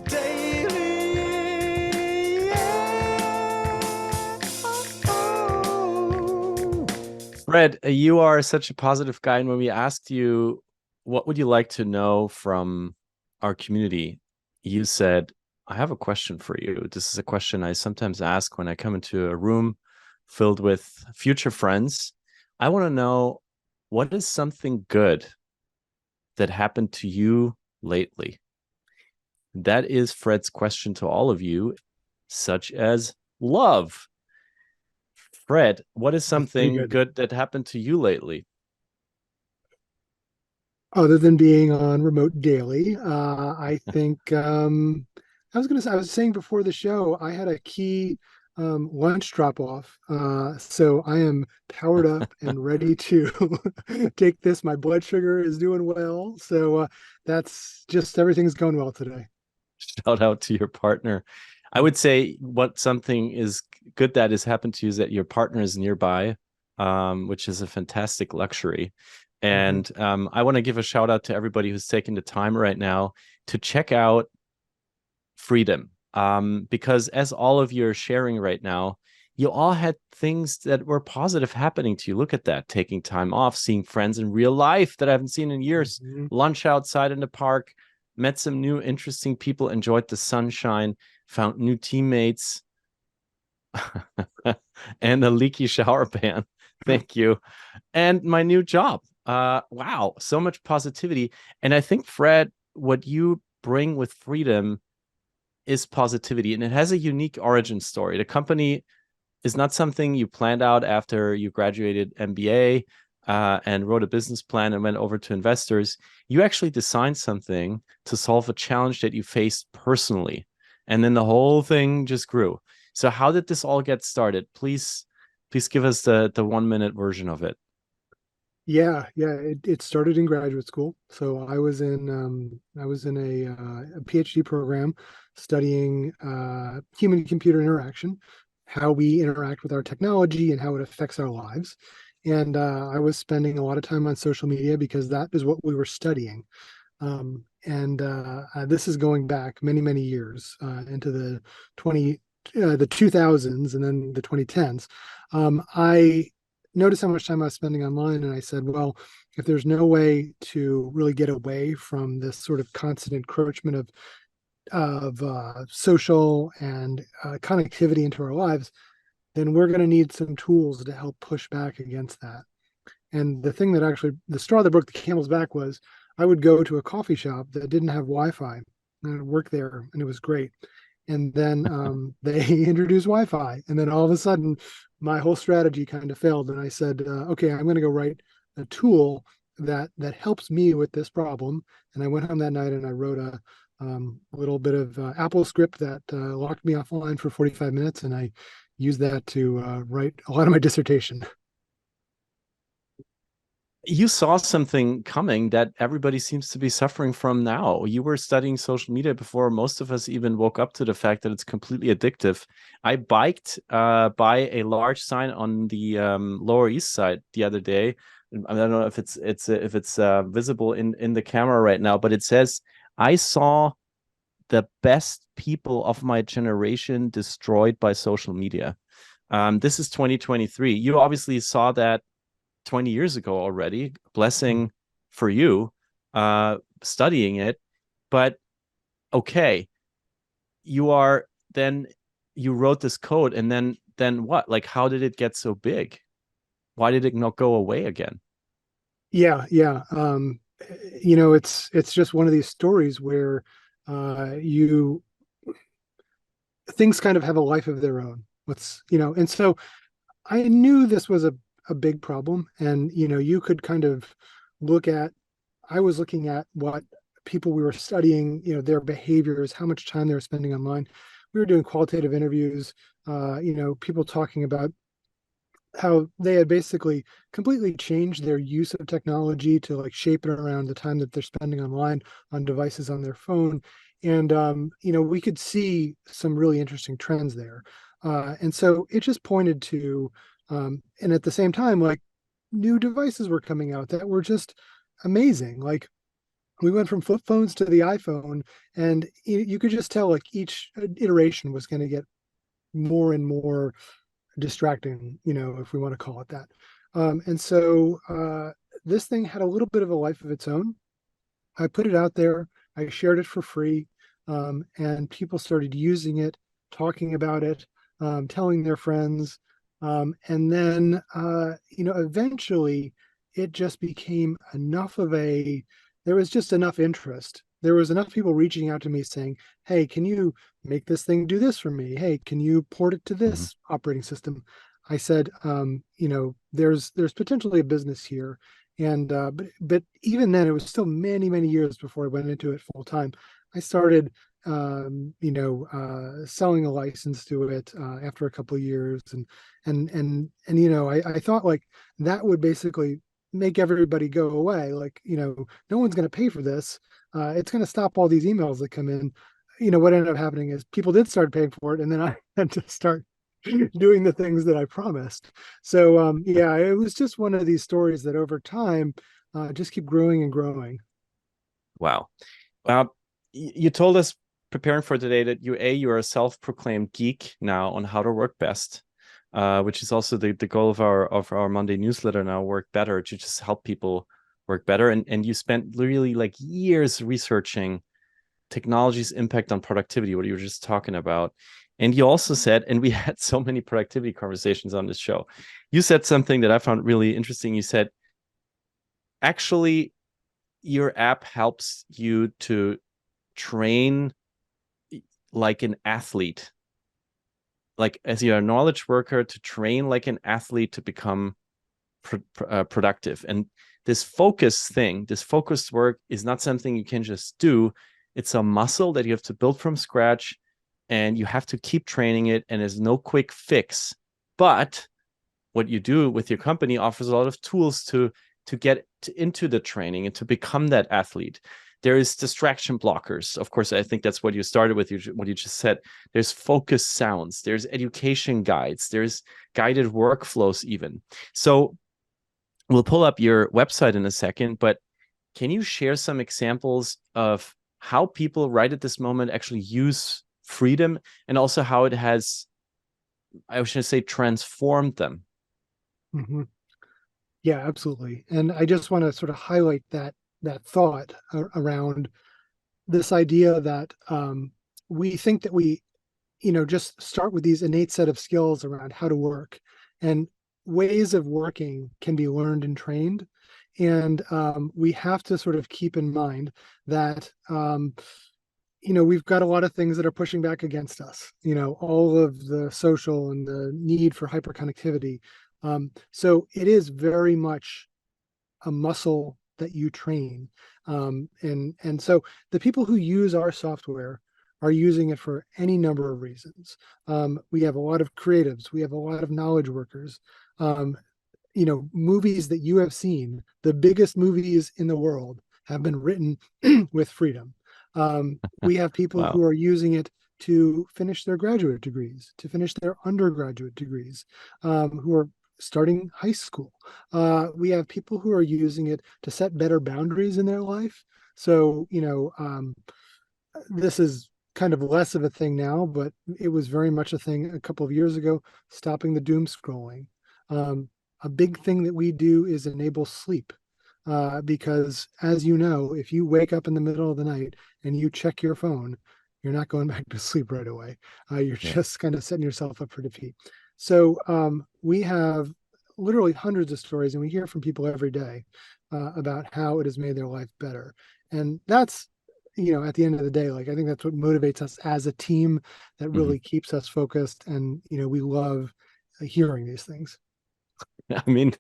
daily. Yeah. Oh. Fred, you are such a positive guy. And when we asked you, what would you like to know from our community? You said, I have a question for you. This is a question I sometimes ask when I come into a room filled with future friends. I want to know, what is something good that happened to you lately? That is Fred's question to all of you, such as love. Fred, what is That's pretty something good. good that happened to you lately? Other than being on remote daily, I think I was saying before the show, I had a key lunch drop off. So I am powered up and ready to take this. My blood sugar is doing well. So that's just everything's going well today. Shout out to your partner. I would say what something is good that has happened to you is that your partner is nearby, which is a fantastic luxury. Mhm. And I want to give a shout out to everybody who's taking the time right now to check out Freedom. Because as all of you are sharing right now, you all had things that were positive happening to you. Look at that, taking time off, seeing friends in real life that I haven't seen in years, Mhm. lunch outside in the park, met some new interesting people, enjoyed the sunshine, found new teammates, and a leaky shower pan. Thank you. And my new job. Wow, so much positivity. And I think, Fred, what you bring with Freedom is positivity, and it has a unique origin story. The company is not something you planned out after you graduated MBA and wrote a business plan and went over to investors. You actually designed something to solve a challenge that you faced personally, and then the whole thing just grew. So, how did this all get started? Please give us the 1 minute version of it. Yeah. It started in graduate school. So I was in a PhD program studying human computer interaction, how we interact with our technology and how it affects our lives. And I was spending a lot of time on social media because that is what we were studying. And This is going back many years into the 2000s and then the 2010s. I noticed how much time I was spending online, and I said, well, if there's no way to really get away from this sort of constant encroachment of social and connectivity into our lives, then we're going to need some tools to help push back against that. And the thing that actually, the straw that broke the camel's back was I would go to a coffee shop that didn't have Wi-Fi, and I'd work there, and it was great. And then they introduced Wi-Fi, and then all of a sudden, my whole strategy kind of failed. And I said, "Okay, I'm going to go write a tool that helps me with this problem." And I went home that night and I wrote a little bit of Apple script that locked me offline for 45 minutes, and I used that to write a lot of my dissertation. You saw something coming that everybody seems to be suffering from now. You were studying social media before most of us even woke up to the fact that it's completely addictive. I biked by a large sign on the Lower East Side the other day. I don't know if it's visible in the camera right now, but it says, "I saw the best people of my generation destroyed by social media." This is 2023. You obviously saw that 20 years ago already. Blessing for you studying it. But okay, you are then you wrote this code, and then what? Like, how did it get so big? Why did it not go away again? Yeah. It's just one of these stories where you things kind of have a life of their own. And so I knew this was a big problem, and you could kind of look at. I was looking at what people we were studying, their behaviors, how much time they were spending online. We were doing qualitative interviews, people talking about how they had basically completely changed their use of technology to like shape it around the time that they're spending online on devices on their phone. And we could see some really interesting trends there. And so it just pointed to and at the same time, like new devices were coming out that were just amazing. Like We went from flip phones to the iPhone, and you could just tell like each iteration was going to get more and more distracting, if we want to call it that. And so this thing had a little bit of a life of its own. I put it out there, I shared it for free, and people started using it, talking about it, telling their friends. And then, eventually it just became enough of there was just enough interest. There was enough people reaching out to me saying, hey, can you make this thing do this for me? Hey, can you port it to Mhm. this operating system? I said, there's potentially a business here. And but even then, it was still many, many years before I went into it full time. I started selling a license to it after a couple of years, and I thought like that would basically make everybody go away. Like, no one's going to pay for this. It's going to stop all these emails that come in. What ended up happening is people did start paying for it, and then I had to start doing the things that I promised. So yeah, it was just one of these stories that over time just keep growing and growing. Wow. You told us preparing for today that you're a self-proclaimed geek now on how to work best, which is also the goal of our Monday newsletter now, Work Better, to just help people work better. And you spent really like years researching technology's impact on productivity, what you were just talking about. And you also said, and we had so many productivity conversations on this show, you said something that I found really interesting. You said, actually, your app helps you to train like an athlete, like as you're a knowledge worker, to train like an athlete to become productive. And this focus thing, this focused work is not something you can just do. It's a muscle that you have to build from scratch, and you have to keep training it, and there's no quick fix. But what you do with your company offers a lot of tools to get into the training and to become that athlete. There is distraction blockers. Of course, I think that's what you started with, what you just said. There's focus sounds, there's education guides, there's guided workflows even. So we'll pull up your website in a second, but can you share some examples of how people right at this moment actually use freedom, and also how it has, I should say, transformed them? Mhm. Yeah, absolutely. And I just want to sort of highlight that thought around this idea that we think that we just start with these innate set of skills around how to work, and ways of working can be learned and trained. And we have to sort of keep in mind that we've got a lot of things that are pushing back against us, all of the social and the need for hyperconnectivity. So it is very much a muscle that you train. And so the people who use our software are using it for any number of reasons. We have a lot of creatives, we have a lot of knowledge workers. Movies that you have seen, the biggest movies in the world, have been written with freedom. We have people who Wow. are using it to finish their graduate degrees, to finish their undergraduate degrees, who are starting high school. We have people who are using it to set better boundaries in their life. So, this is kind of less of a thing now, but it was very much a thing a couple of years ago, stopping the doom scrolling. A big thing that we do is enable sleep. Because as you know, if you wake up in the middle of the night and you check your phone, you're not going back to sleep right away. You're Yeah. just kind of setting yourself up for defeat. So we have literally hundreds of stories, and we hear from people every day about how it has made their life better. And that's, at the end of the day, like I think that's what motivates us as a team, that Mhm. really keeps us focused. And we love hearing these things. I mean,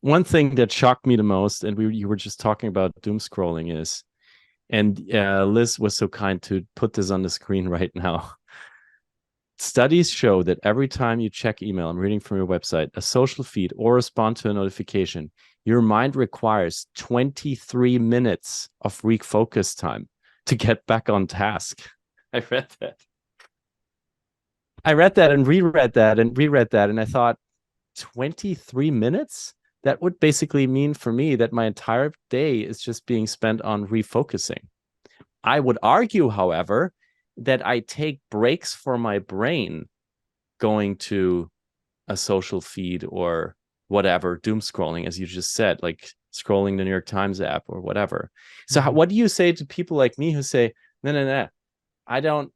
one thing that shocked me the most, and you were just talking about doom scrolling, is, and Liz was so kind to put this on the screen right now. Studies show that every time you check email, I'm reading from your website, a social feed, or respond to a notification, your mind requires 23 minutes of refocus time to get back on task. I read that. I read that and reread that and reread that, and I thought, 23 minutes? that would basically mean for me that my entire day is just being spent on refocusing. I would argue, however, that I take breaks for my brain going to a social feed or whatever, doom scrolling, as you just said, like scrolling the New York Times app or whatever. So, Mhm. what do you say to people like me who say, no, no, no, I don't,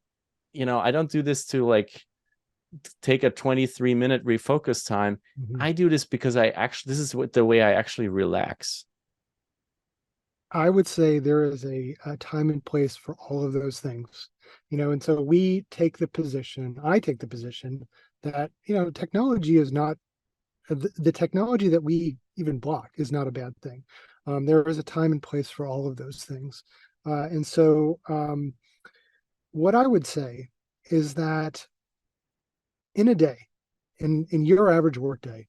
I don't do this to like take a 23-minute refocus time. Mhm. I do this because this is what the way I actually relax. I would say there is a time and place for all of those things, and so I take the position that, technology is not the technology that we even block is not a bad thing. There is a time and place for all of those things. And so, what I would say is that in a day, in your average workday,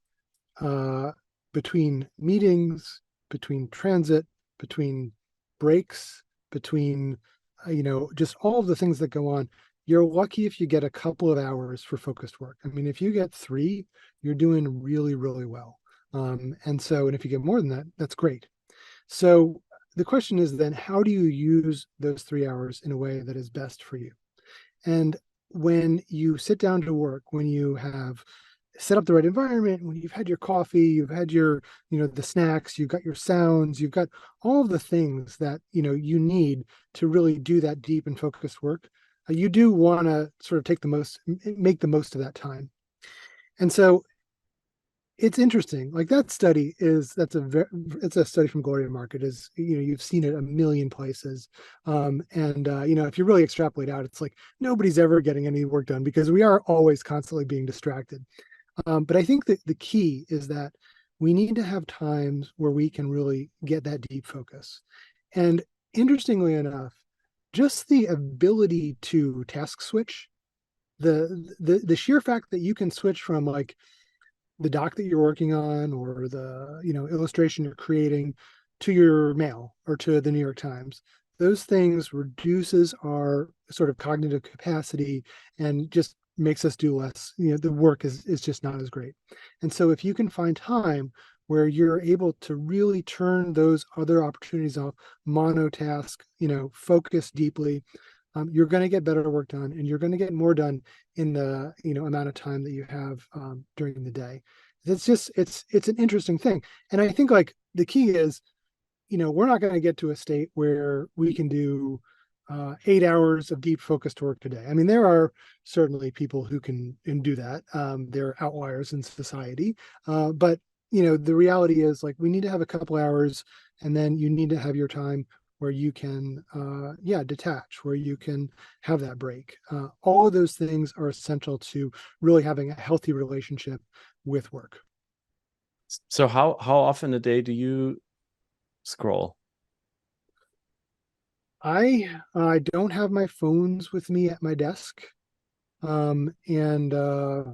uh, between meetings, between transit, between breaks, between just all of the things that go on, you're lucky if you get a couple of hours for focused work. I mean, if you get three, you're doing really, really well. And if you get more than that, that's great. So the question is then, how do you use those 3 hours in a way that is best for you? And when you sit down to work, when you have set up the right environment, when you've had your coffee, you've had your, the snacks, you've got your sounds, you've got all of the things that, you need to really do that deep and focused work, you do want to sort of make the most of that time. And so it's interesting. Like that study is that's a very it's a study from Gloria Market. Is you've seen it a million places, and if you really extrapolate out, it's like nobody's ever getting any work done because we are always constantly being distracted. But I think that the key is that we need to have times where we can really get that deep focus. And interestingly enough, just the ability to task switch, the sheer fact that you can switch from like the doc that you're working on or the illustration you're creating to your mail or to the New York Times, those things reduces our sort of cognitive capacity and just makes us do less. The work is just not as great. And so if you can find time where you're able to really turn those other opportunities off, monotask, focus deeply, you're going to get better work done, and you're going to get more done in the amount of time that you have during the day. It's an interesting thing, and I think like the key is, we're not going to get to a state where we can do 8 hours of deep focused work today. I mean, there are certainly people who can and do that. They're outliers in society, but the reality is like we need to have a couple hours, and then you need to have your time where you can detach, where you can have that break. All of those things are essential to really having a healthy relationship with work. So, how often a day do you scroll? I don't have my phones with me at my desk. And I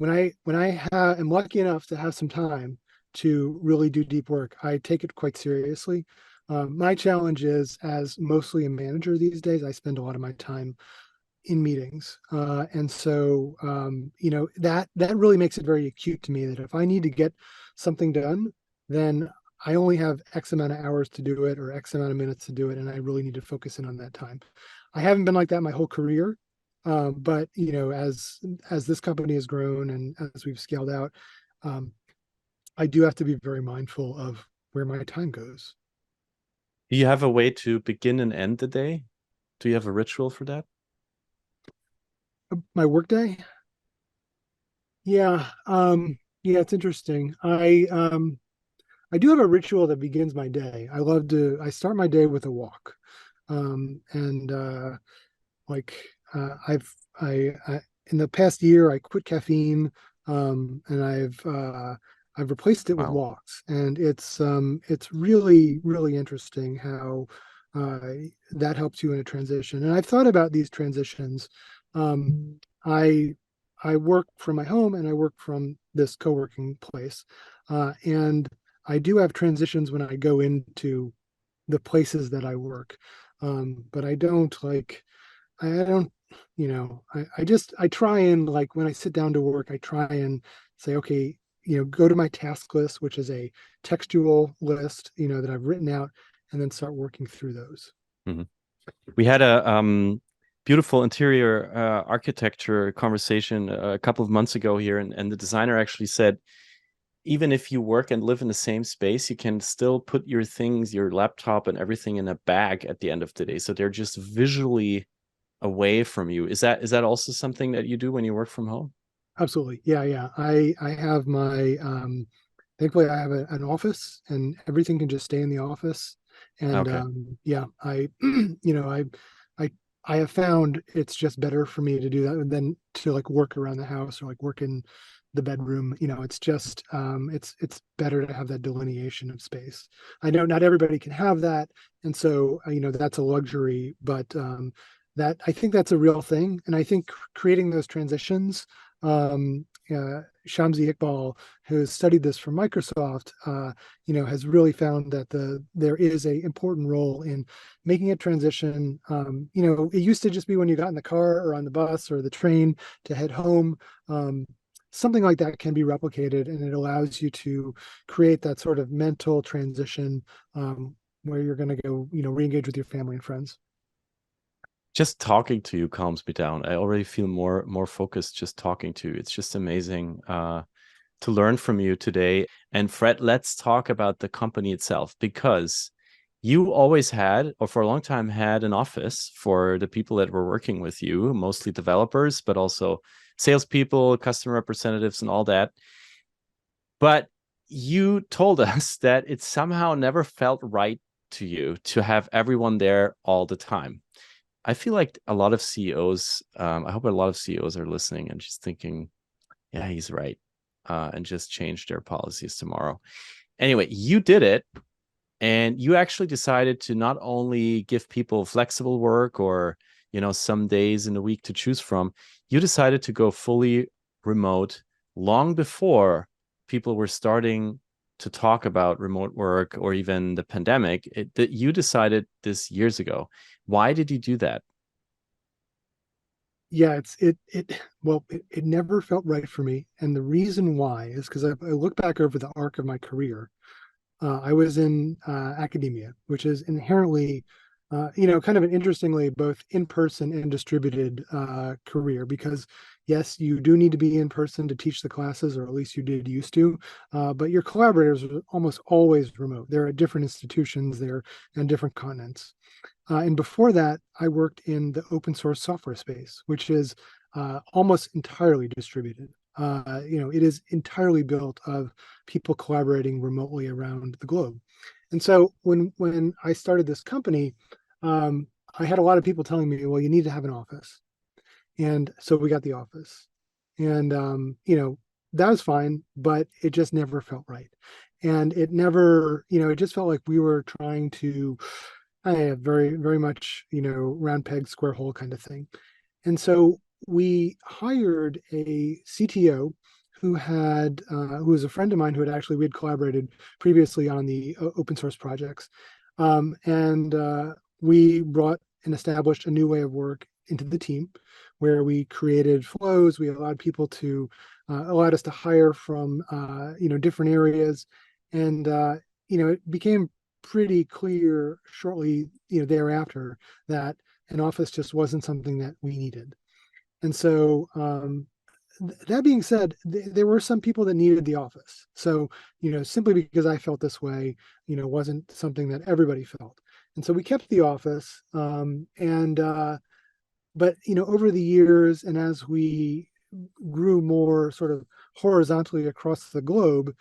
am lucky enough to have some time to really do deep work, I take it quite seriously. My challenge is, as mostly a manager these days, I spend a lot of my time in meetings, and so that really makes it very acute to me that if I need to get something done, then I only have X amount of hours to do it or X amount of minutes to do it, and I really need to focus in on that time. I haven't been like that my whole career, but as this company has grown and as we've scaled out, um, I do have to be very mindful of where my time goes. Do you have a way to begin and end the day? Do you have a ritual for that? My workday, yeah, yeah, it's interesting. I do have a ritual that begins my day. I start my day with a walk. And like I in the past year I quit caffeine, and I've replaced it with Wow. walks, and it's really really interesting how uh, that helps you in a transition. And I've thought about these transitions. I I work from my home and I work from this co-working place, and I do have transitions when I go into the places that I work. But I don't, I try and like when I sit down to work, I try and say, okay, go to my task list, which is a textual list, that I've written out, and then start working through those. Mhm. We had a beautiful interior architecture conversation a couple of months ago here, and the designer actually said, even if you work and live in the same space, you can still put your things, your laptop and everything in a bag at the end of the day. So they're just visually away from you. Is that also something that you do when you work from home? Absolutely. Yeah, yeah. I have my thankfully I have an office, and everything can just stay in the office. And Okay. yeah, I I I have found it's just better for me to do that than to like work around the house or like work in the bedroom. It's just it's better to have that delineation of space. I know not everybody can have that, and so that's a luxury, but that I think that's a real thing. And I think creating those transitions, Shamsi Iqbal, who has studied this for Microsoft, has really found that there is a important role in making a transition. It used to just be when you got in the car or on the bus or the train to head home. Something like that can be replicated, and it allows you to create that sort of mental transition, where you're going to go, re-engage with your family and friends. Just talking to you calms me down. I already feel more focused just talking to you. It's just amazing to learn from you today. And Fred, let's talk about the company itself, because you always had, or for a long time had, an office for the people that were working with you, mostly developers, but also salespeople, customer representatives, and all that. But you told us that it somehow never felt right to you to have everyone there all the time. I feel like a lot of CEOs, I hope a lot of CEOs are listening and just thinking, yeah, he's right, and just change their policies tomorrow. Anyway, you did it, and you actually decided to not only give people flexible work or, some days in the week to choose from, you decided to go fully remote long before people were starting to talk about remote work or even the pandemic. That you decided this years ago. Why did you do that? Yeah, it never felt right for me, and the reason why is because I look back over the arc of my career. I was in academia, which is inherently, kind of an interestingly both in person and distributed career, because yes, you do need to be in person to teach the classes, or at least you did used to, but your collaborators are almost always remote. They're at different institutions, they're in different continents. And before that, I worked in the open source software space, which is almost entirely distributed. It is entirely built of people collaborating remotely around the globe. And so when I started this company, I had a lot of people telling me, "Well, you need to have an office," and so we got the office, and that was fine, but it just never felt right, and it never, it just felt like we were trying to I have very, very much, round peg, square hole kind of thing. And so we hired a CTO who was a friend of mine who we had collaborated previously on the open source projects. And we brought and established a new way of work into the team where we created flows. We allowed us to hire from, different areas. And, it became pretty clear shortly, thereafter, that an office just wasn't something that we needed. And so, that being said, there were some people that needed the office. So, simply because I felt this way, wasn't something that everybody felt. And so we kept the office. But, over the years, and as we grew more sort of horizontally across the globe,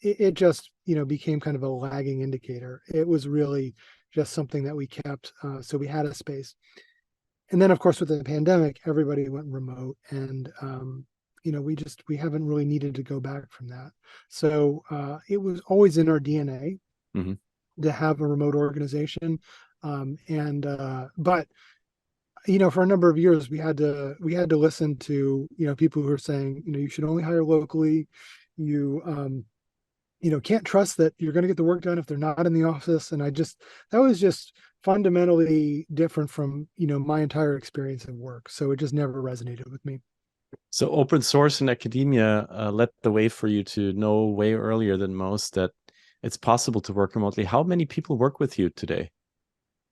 it just, became kind of a lagging indicator. It was really just something that we kept. So we had a space. And then, of course, with the pandemic, everybody went remote, and we haven't really needed to go back from that. So it was always in our DNA Mm-hmm. to have a remote organization, and but for a number of years we had to listen to people who are saying you should only hire locally. You can't trust that you're going to get the work done if they're not in the office. And that was just fundamentally different from my entire experience of work, so it just never resonated with me. So open source in academia led the way for you to know way earlier than most that it's possible to work remotely. How many people work with you today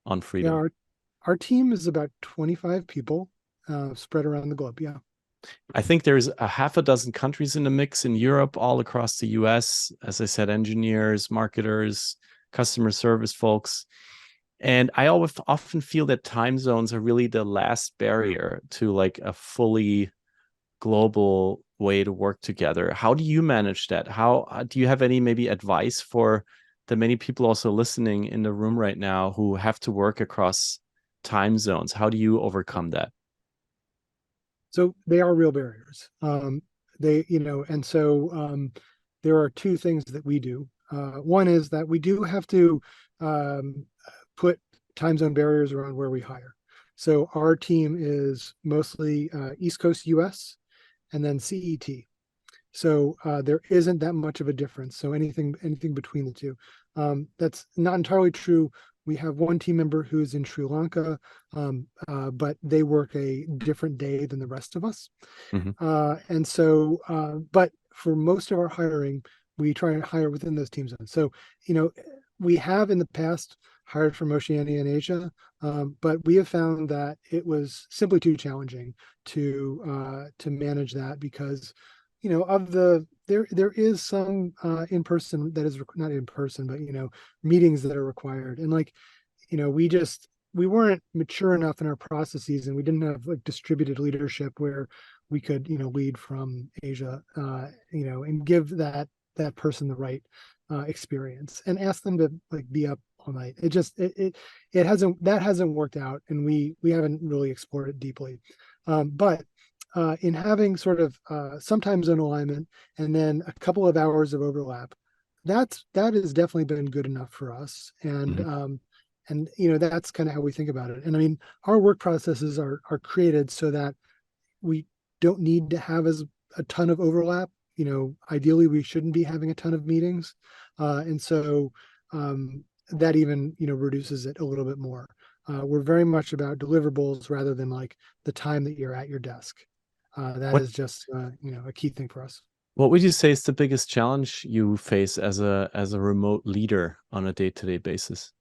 on Yeah, Freedom? our team is about 25 people spread around the globe. Yeah. I think there's a half a dozen countries in the mix in Europe, all across the US. As I said, engineers, marketers, customer service folks. And I always often feel that time zones are really the last barrier to like a fully global way to work together. How do you manage that? How do you have any maybe advice for the many people also listening in the room right now who have to work across time zones? How do you overcome that? So they are real barriers. And so there are two things that we do. One is that we do have to um, put time zone barriers around where we hire. So our team is mostly East Coast US and then CET. So there isn't that much of a difference. So anything between the two. That's not entirely true. We have one team member who's in Sri Lanka, but they work a different day than the rest of us. Mhm. But for most of our hiring, we try and hire within those team zones. So, we have in the past hired from Oceania and Asia, but we have found that it was simply too challenging to manage that because, of there is some in person that is not in person, but meetings that are required, and like we weren't mature enough in our processes, and we didn't have like distributed leadership where we could lead from Asia, and give that person the right experience and ask them to like be up all night. It hasn't worked out, and we haven't really explored it deeply. But in having sort of some time zone alignment and then a couple of hours of overlap, that has definitely been good enough for us. Mhm. And that's kind of how we think about it. And I mean, our work processes are created so that we don't need to have as a ton of overlap. Ideally we shouldn't be having a ton of meetings, and so that even reduces it a little bit more. We're very much about deliverables rather than like the time that you're at your desk. That What is just a key thing for us. what would you say is the biggest challenge you face as a remote leader on a day-to-day basis?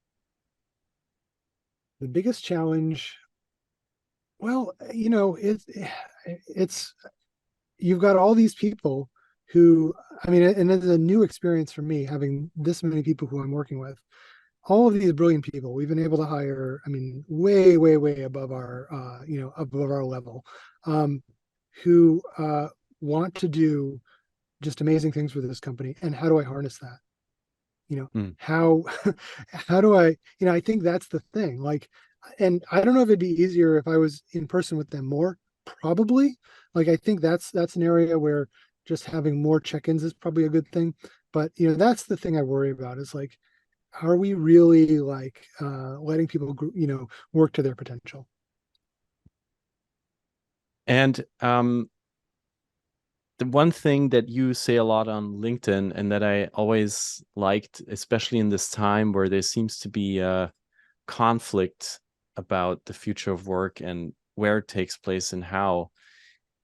The biggest challenge, well, it's you've got all these people who, I mean, and it's a new experience for me having this many people who I'm working with. All of these brilliant people we've been able to hire, I mean, way, way, way above our, above our level, um, who want to do just amazing things for this company. And how do I harness that? Mm. How how do I, I think that's the thing. Like, and I don't know if it'd be easier if I was in person with them more. Probably. Like, I think that's an area where just having more check-ins is probably a good thing. But that's the thing I worry about is like, are we really like letting people work to their potential? And the one thing that you say a lot on LinkedIn and that I always liked, especially in this time where there seems to be a conflict about the future of work and where it takes place and how,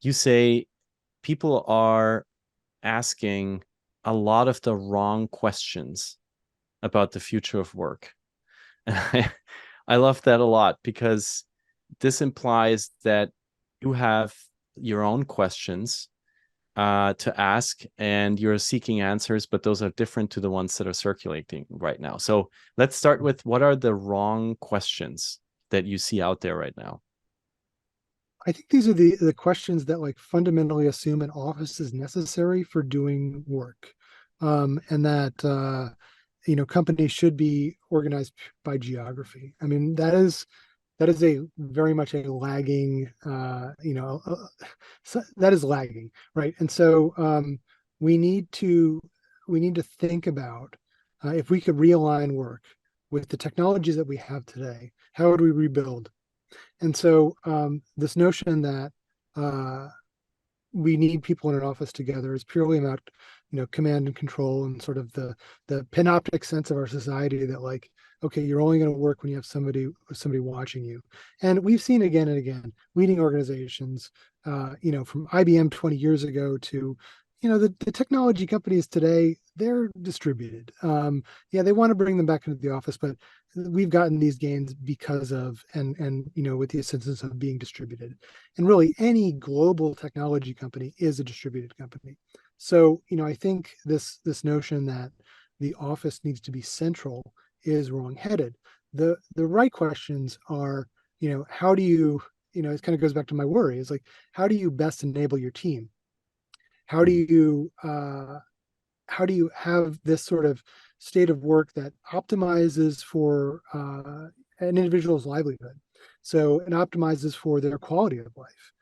you say people are asking a lot of the wrong questions about the future of work. And I love that a lot because this implies that you have your own questions to ask and you're seeking answers, but those are different to the ones that are circulating right now. So let's start with what are the wrong questions that you see out there right now? I think these are the questions that like fundamentally assume an office is necessary for doing work, and that companies should be organized by geography. I mean, that is a very much a lagging, so that is lagging, right? And so we need to we need to think about if we could realign work with the technologies that we have today, how would we rebuild? And so this notion that uh, we need people in an office together is purely about command and control and sort of the panoptic sense of our society that like okay, you're only going to work when you have somebody watching you. And we've seen again and again, leading organizations, from IBM 20 years ago to, the technology companies today, they're distributed. Yeah, they want to bring them back into the office, but we've gotten these gains because of, and with the assistance of being distributed. And really, any global technology company is a distributed company. So, I think this notion that the office needs to be central is wrongheaded. The right questions are, how do you, it kind of goes back to my worry, is like, how do you best enable your team? How do Mm. you how do you have this sort of state of work that optimizes for an individual's livelihood? So it optimizes for their quality of life.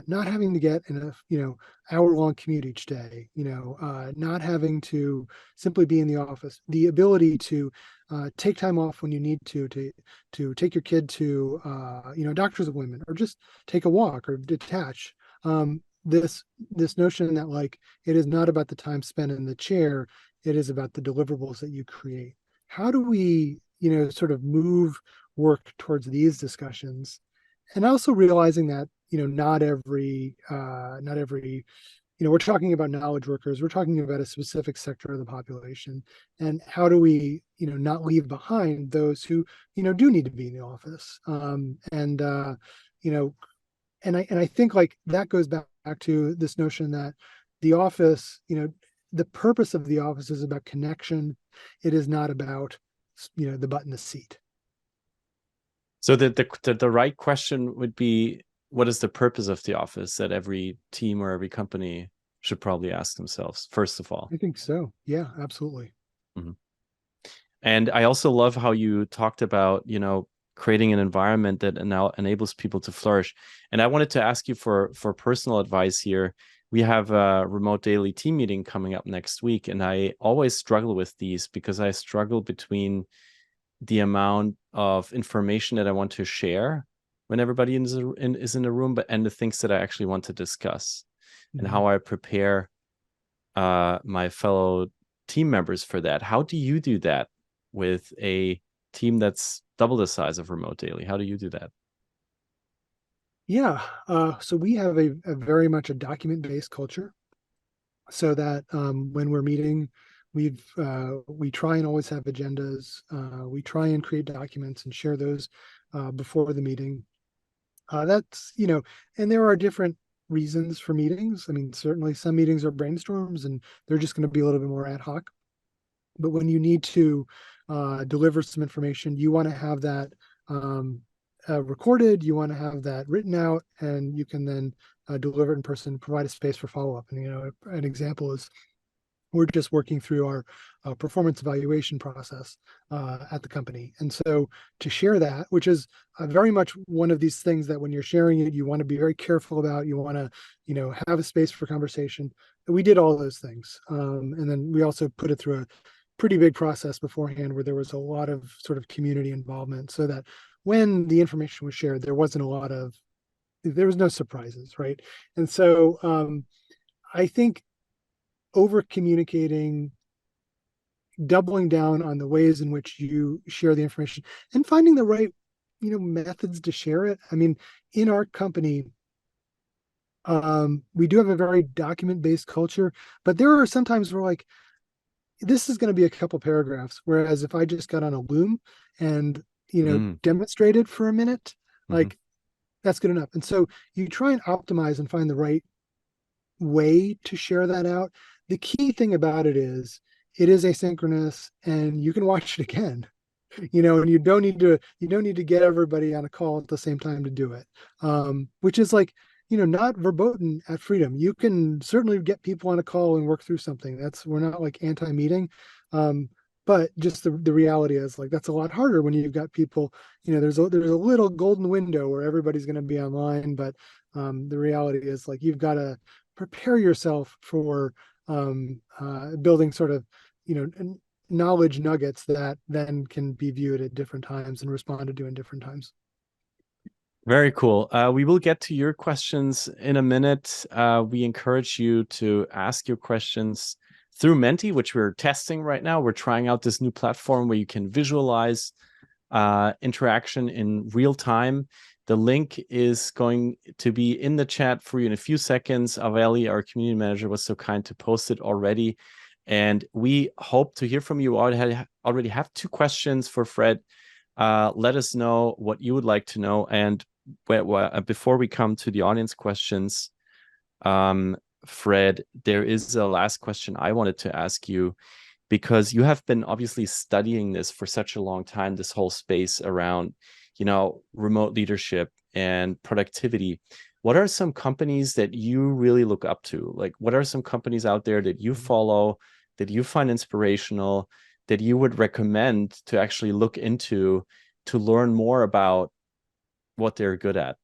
Not having to get in a hour-long commute each day, not having to simply be in the office, the ability to take time off when you need to take your kid to doctor's appointment, or just take a walk or detach. This notion that, like, it is not about the time spent in the chair, it is about the deliverables that you create. How do we sort of move work towards these discussions, and also realizing that not every we're talking about knowledge workers, we're talking about a specific sector of the population, and how do we not leave behind those who do need to be in the office, and you know and I think, like, that goes back to this notion that the office, the purpose of the office is about connection. It is not about, the butt in the seat. So the right question would be, what is the purpose of the office, that every team or every company should probably ask themselves, first of all. I think so. Yeah, absolutely. Mhm. And I also love how you talked about, creating an environment that now enables people to flourish. And I wanted to ask you for personal advice here. We have a remote daily team meeting coming up next week, and I always struggle with these because I struggle between the amount of information that I want to share when everybody is in the room, but and the things that I actually want to discuss, and Mhm. how I prepare my fellow team members for that. How do you do that with a team that's double the size of Remote Daily? How do you do that? Yeah. So we have a very much a document-based culture, so that when we're meeting, we try and always have agendas. We try and create documents and share those before the meeting. That's, and there are different reasons for meetings. I mean, certainly some meetings are brainstorms and they're just going to be a little bit more ad hoc. But when you need to deliver some information, you want to have that recorded, you want to have that written out, and you can then deliver it in person, provide a space for follow up. And, an example is, we're just working through our performance evaluation process at the company. And so to share that, which is very much one of these things that when you're sharing it, you want to be very careful about, you want to, have a space for conversation. We did all those things. And then we also put it through a pretty big process beforehand where there was a lot of sort of community involvement, so that when the information was shared, there was no surprises, right? And so I think over communicating, doubling down on the ways in which you share the information, and finding the right, methods to share it. I mean, in our company, we do have a very document-based culture, but there are sometimes where, like, this is going to be a couple paragraphs, whereas if I just got on a Loom and Mm, demonstrated for a minute, mhm. like, that's good enough. And so you try and optimize and find the right way to share that out. The key thing about it is asynchronous, and you can watch it again, and you don't need to get everybody on a call at the same time to do it. Which is like, not verboten at Freedom. You can certainly get people on a call and work through something. We're not like anti-meeting. But just the reality is, like, that's a lot harder when you've got people, there's a little golden window where everybody's going to be online, but the reality is, like, you've got to prepare yourself for building sort of, knowledge nuggets that then can be viewed at different times and responded to in different times. Very cool. We will get to your questions in a minute. We encourage you to ask your questions through Menti, which we're testing right now. We're trying out this new platform where you can visualize interaction in real time. The link is going to be in the chat for you in a few seconds. Aveli, our community manager, was so kind to post it already. And we hope to hear from you. Already have 2 questions for Fred. Let us know what you would like to know. And before we come to the audience questions, Fred, there is a last question I wanted to ask you, because you have been obviously studying this for such a long time, this whole space around, remote leadership and productivity. What are some companies that you really look up to? Like, what are some companies out there that you follow, that you find inspirational, that you would recommend to actually look into to learn more about what they're good at?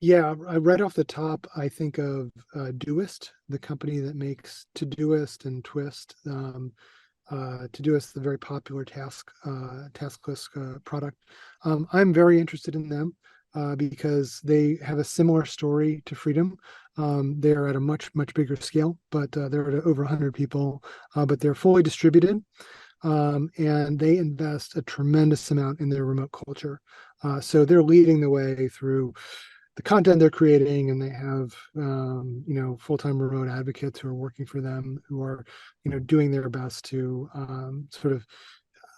Yeah, right off the top, I think of Doist, the company that makes Todoist and Twist. Todoist, the very popular task list product. I'm very interested in them because they have a similar story to Freedom. They're at a much bigger scale, but they're at over 100 people, but they're fully distributed. And they invest a tremendous amount in their remote culture. So they're leading the way through the content they're creating, and they have full-time remote advocates who are working for them, who are doing their best to sort of,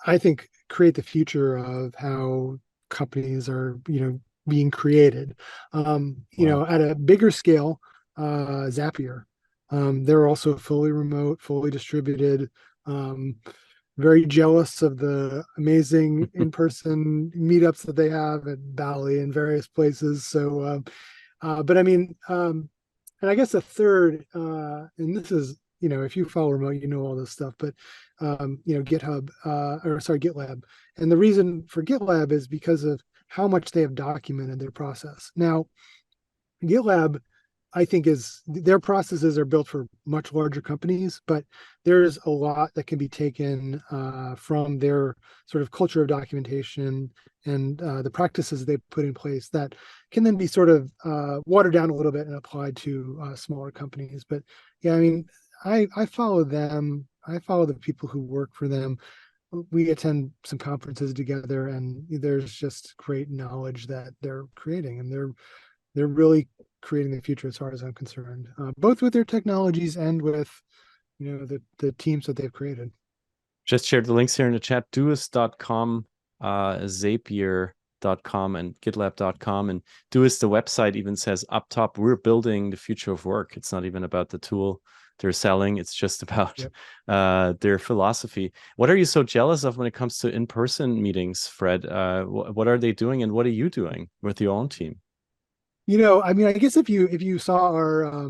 I think, create the future of how companies are being created. Wow. At a bigger scale, Zapier, they're also fully remote, fully distributed. Very jealous of the amazing in-person meetups that they have at Bali and various places. So, but I mean, and I guess a third, and this is, if you follow remote, all this stuff, but, GitHub, GitLab. And the reason for GitLab is because of how much they have documented their process. Now, GitLab, I think, is their processes are built for much larger companies, but there's a lot that can be taken from their sort of culture of documentation and the practices they've put in place that can then be sort of watered down a little bit and applied to smaller companies. But yeah, I mean, I follow them. I follow the people who work for them. We attend some conferences together, and there's just great knowledge that they're creating, and they're really creating the future as far as I'm concerned, both with their technologies and with the teams that they've created. Just shared the links here in the chat. Doist.com, Zapier.com, and GitLab.com. And Doist, the website, even says up top, we're building the future of work. It's not even about the tool they're selling. It's just about their philosophy. What are you so jealous of when it comes to in-person meetings, Fred? What are they doing, and what are you doing with your own team? I mean, I guess if you saw our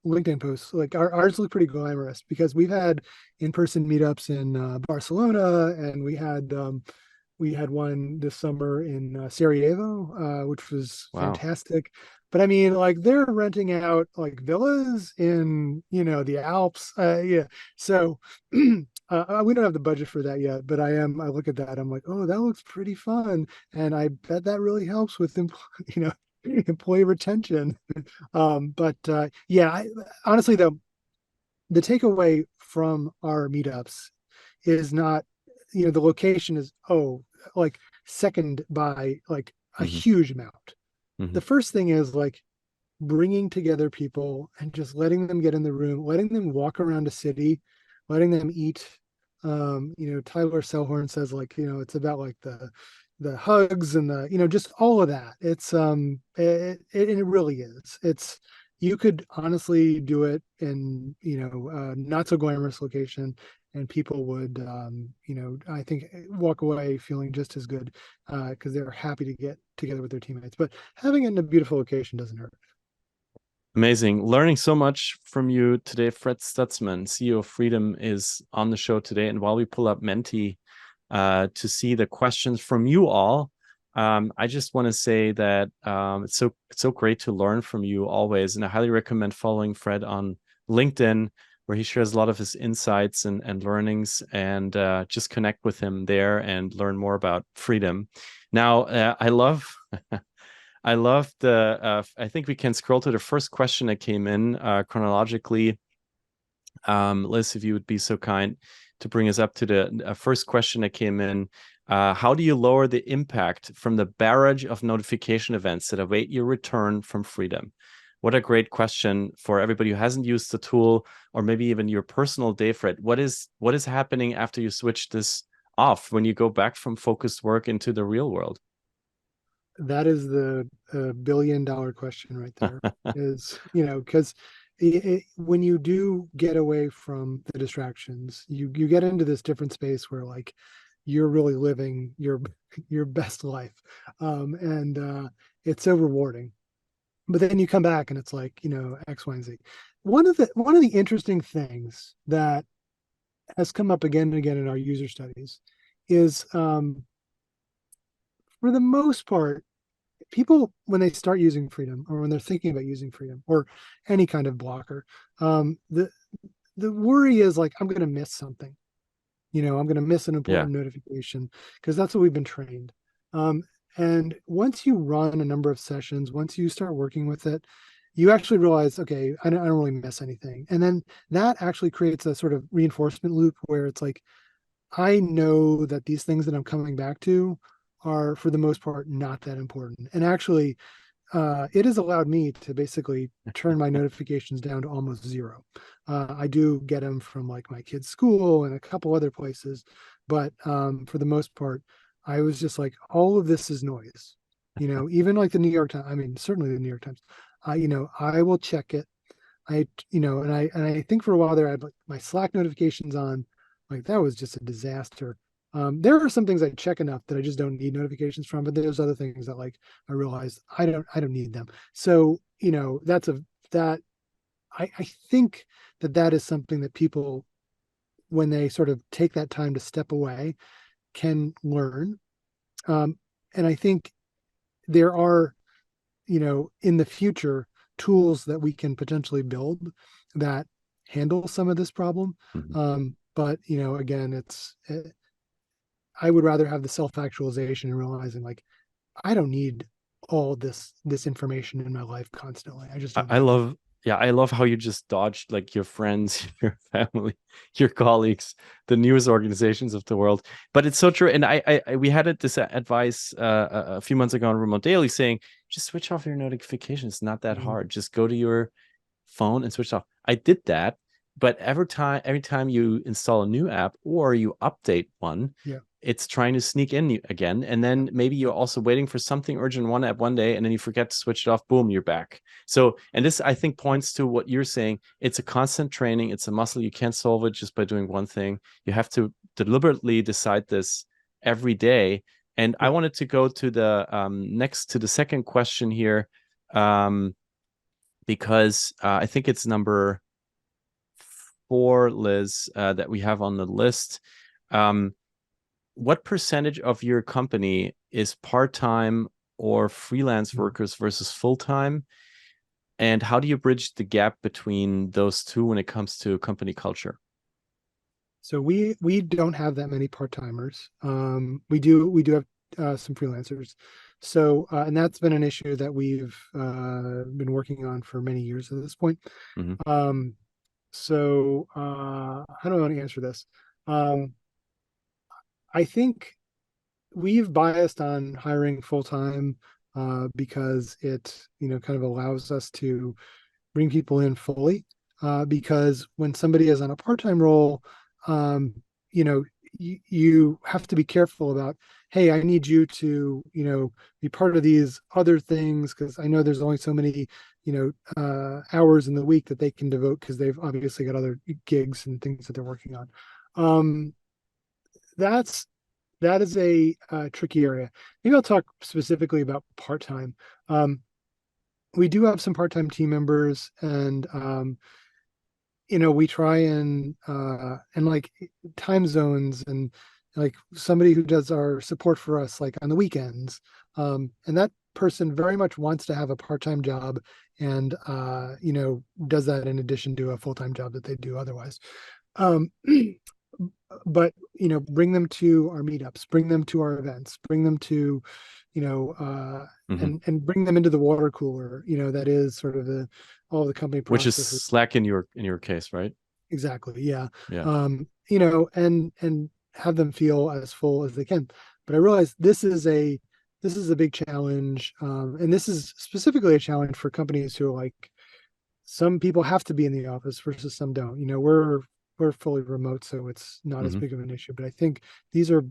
LinkedIn posts, like ours look pretty glamorous because we've had in-person meetups in Barcelona, and we had one this summer in Sarajevo, which was Wow. fantastic. But I mean, like, they're renting out like villas in the Alps. Yeah, so we don't have the budget for that yet. But I look at that, I'm like, oh, that looks pretty fun, and I bet that really helps with employee retention. But yeah, honestly though, the takeaway from our meetups is not, the location is like second by like a Mm-hmm. huge amount. Mm-hmm. The first thing is like bringing together people and just letting them get in the room, letting them walk around a city, letting them eat. Tyler Selhorn says, like, it's about like the hugs and the, just all of that. It's it really is. It's, you could honestly do it in not so glamorous location, and people would I think walk away feeling just as good because they're happy to get together with their teammates. But having it in a beautiful location doesn't hurt. Amazing. Learning so much from you today. Fred Stutzman, CEO of Freedom, is on the show today. And while we pull up Menti to see the questions from you all, I just want to say that it's so great to learn from you always. And I highly recommend following Fred on LinkedIn, where he shares a lot of his insights and learnings, and just connect with him there and learn more about Freedom. Now, I love the, I think we can scroll to the first question that came in chronologically. Liz, if you would be so kind to bring us up to the first question that came in. How do you lower the impact from the barrage of notification events that await your return from freedom? What a great question for everybody who hasn't used the tool, or maybe even your personal day, Fred. What is happening after you switch this off when you go back from focused work into the real world? That is the $1 billion question right there. Is, because when you do get away from the distractions, you get into this different space where like you're really living your best life, and it's so rewarding. But then you come back and it's like, X, Y, and Z. One of the interesting things that has come up again and again in our user studies is, for the most part, people, when they start using freedom, or when they're thinking about using freedom or any kind of blocker, the worry is like, I'm going to miss something. I'm going to miss an Yeah. important notification, because that's what we've been trained. And once you run a number of sessions, once you start working with it, you actually realize, okay, I don't really miss anything. And then that actually creates a sort of reinforcement loop where it's like, I know that these things that I'm coming back to are, for the most part, not that important. And actually, it has allowed me to basically turn my notifications down to almost zero. I do get them from like my kids' school and a couple other places, but for the most part, I was just like, all of this is noise. Even like the New York Times. I mean, certainly the New York Times. I will check it. And I think for a while there, I had like my Slack notifications on. Like that was just a disaster. There are some things I check enough that I just don't need notifications from, but there's other things that like I realized I don't need them. So, that I think that is something that people, when they sort of take that time to step away, can learn. And I think there are, in the future, tools that we can potentially build that handle some of this problem. Mhm. But again, I would rather have the self-actualization and realizing like I don't need all this information in my life constantly. I just I, don't I need it. love, yeah, I love how you just dodged like your friends, your family, your colleagues, the news organizations of the world. But it's so true. And we had this advice a few months ago on Remote Daily saying, just switch off your notifications. It's not that Mhm. hard. Just go to your phone and switch off. I did that, but every time you install a new app or you update one, Yeah. it's trying to sneak in again. And then maybe you're also waiting for something urgent one app one day, and then you forget to switch it off. Boom, you're back. So, and this I think points to what you're saying. It's a constant training. It's a muscle. You can't solve it just by doing one thing. You have to deliberately decide this every day. And I Yeah. wanted to go to the next to the second question here. Um, because I think it's number 4, Liz, that we have on the list. Um, what percentage of your company is part-time or freelance Mhm. workers versus full-time? And how do you bridge the gap between those two when it comes to company culture? So we don't have that many part-timers. We do have some freelancers. So and that's been an issue that we've been working on for many years at this point. Mhm. Um, so how do I want to answer this? Um, I think we've biased on hiring full time, because it kind of allows us to bring people in fully. Because when somebody is on a part time role, um, you know you have to be careful about, hey, I need you to be part of these other things, because I know there's only so many hours in the week that they can devote, because they've obviously got other gigs and things that they're working on. Um, that's that is a tricky area. Maybe I'll talk specifically about part time. We do have some part time team members, and we try and like time zones, and like somebody who does our support for us like on the weekends. And that person very much wants to have a part time job, and does that in addition to a full time job that they do otherwise. Um, but bring them to our meetups, bring them to our events, bring them to you know Mhm. and bring them into the water cooler, that is sort of the all the company Which is processes. Slack in your case, right? Exactly. Yeah. Yeah. And have them feel as full as they can. But I realize this is a big challenge. And this is specifically a challenge for companies who are like, some people have to be in the office versus some don't. We're fully remote, so it's not as Hmm. big of an issue. But I think these are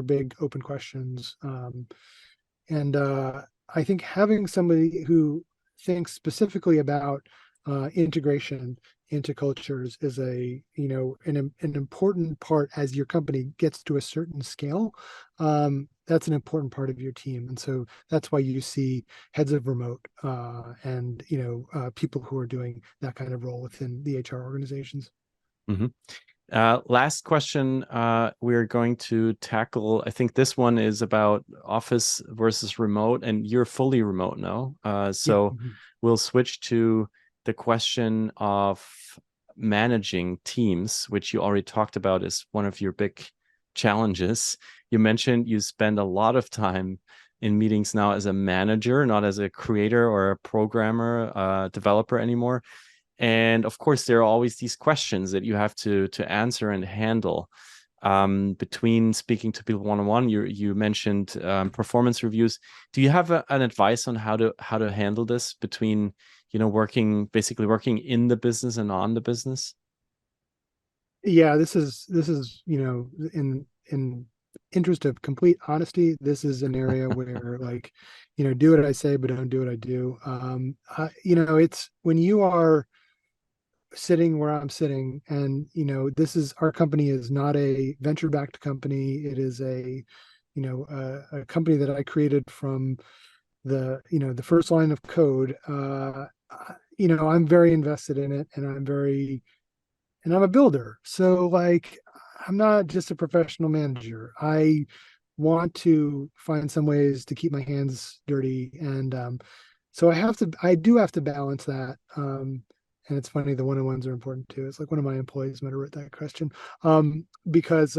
big open questions. And I think having somebody who thinks specifically about integration into cultures is an important part as your company gets to a certain scale. That's an important part of your team, and so that's why you see heads of remote and people who are doing that kind of role within the HR organizations. Hmm. Last question we're going to tackle. I think this one is about office versus remote, and you're fully remote now. Yeah. So we'll switch to the question of managing teams, which you already talked about as one of your big challenges. You mentioned you spend a lot of time in meetings now as a manager, not as a creator or a programmer, developer anymore. And of course there are always these questions that you have to answer and handle between speaking to people one-on-one. You mentioned performance reviews. Do you have an advice on how to handle this between basically working in the business and on the business? Yeah, this is in interest of complete honesty, this is an area where, like, do what I say but don't do what I do. It's when you are sitting where I'm sitting, and this is, our company is not a venture backed company. It is a company that I created from the first line of code. I'm very invested in it, and I'm a builder. So, like, I'm not just a professional manager. I want to find some ways to keep my hands dirty. And so I do have to balance that. And it's funny, the one-on-ones are important too. It's like one of my employees might have wrote that question. Because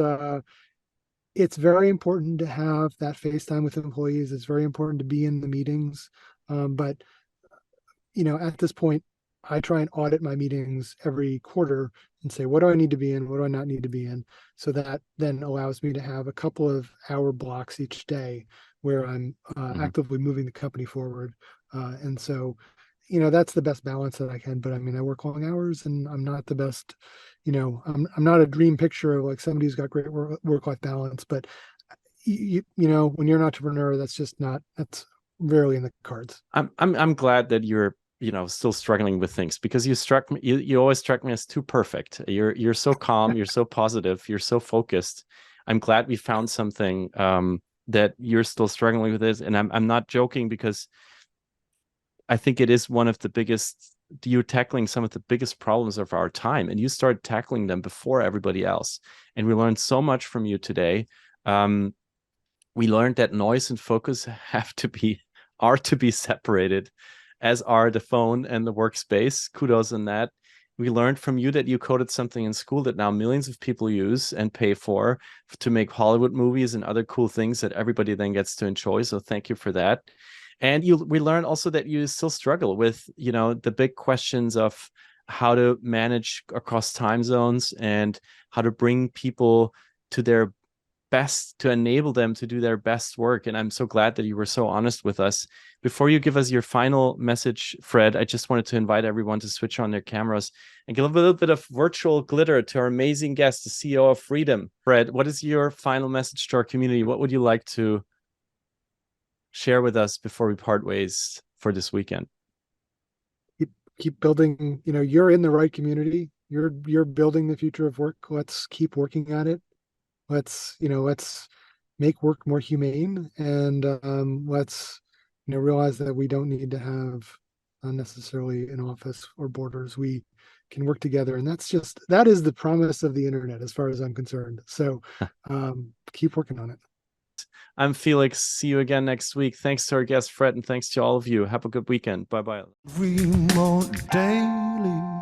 it's very important to have that FaceTime with employees. It's very important to be in the meetings. But at this point, I try and audit my meetings every quarter and say, what do I need to be in? What do I not need to be in? So that then allows me to have a couple of hour blocks each day where I'm Mhm. actively moving the company forward. And so, that's the best balance that I can. But I mean, I work long hours, and I'm not the best, I'm not a dream picture of like somebody who's got great work-life balance. But when you're an entrepreneur, that's rarely in the cards. I'm glad that you're still struggling with things, because you always struck me as too perfect. You're so calm, you're so positive, you're so focused. I'm glad we found something that you're still struggling with this, and I'm not joking, because I think it is one of the biggest. You're tackling some of the biggest problems of our time, and you started tackling them before everybody else. And we learned so much from you today. Um, we learned that noise and focus are to be separated, as are the phone and the workspace. Kudos on that. We learned from you that you coded something in school that now millions of people use and pay for to make Hollywood movies and other cool things that everybody then gets to enjoy. So thank you for that. And we learned also that you still struggle with, the big questions of how to manage across time zones and how to bring people to their best, to enable them to do their best work. And I'm so glad that you were so honest with us. Before you give us your final message, Fred, I just wanted to invite everyone to switch on their cameras and give a little bit of virtual glitter to our amazing guest, the CEO of Freedom. Fred, what is your final message to our community? What would you like to share with us before we part ways for this weekend? Keep building. You're in the right community. You're building the future of work. Let's keep working at it. Let's make work more humane, and let's realize that we don't need to have unnecessarily an office or borders. We can work together, and that is the promise of the internet as far as I'm concerned. So keep working on it. I'm Felix. See you again next week. Thanks to our guest, Fred, and thanks to all of you. Have a good weekend. Bye bye. Remote daily.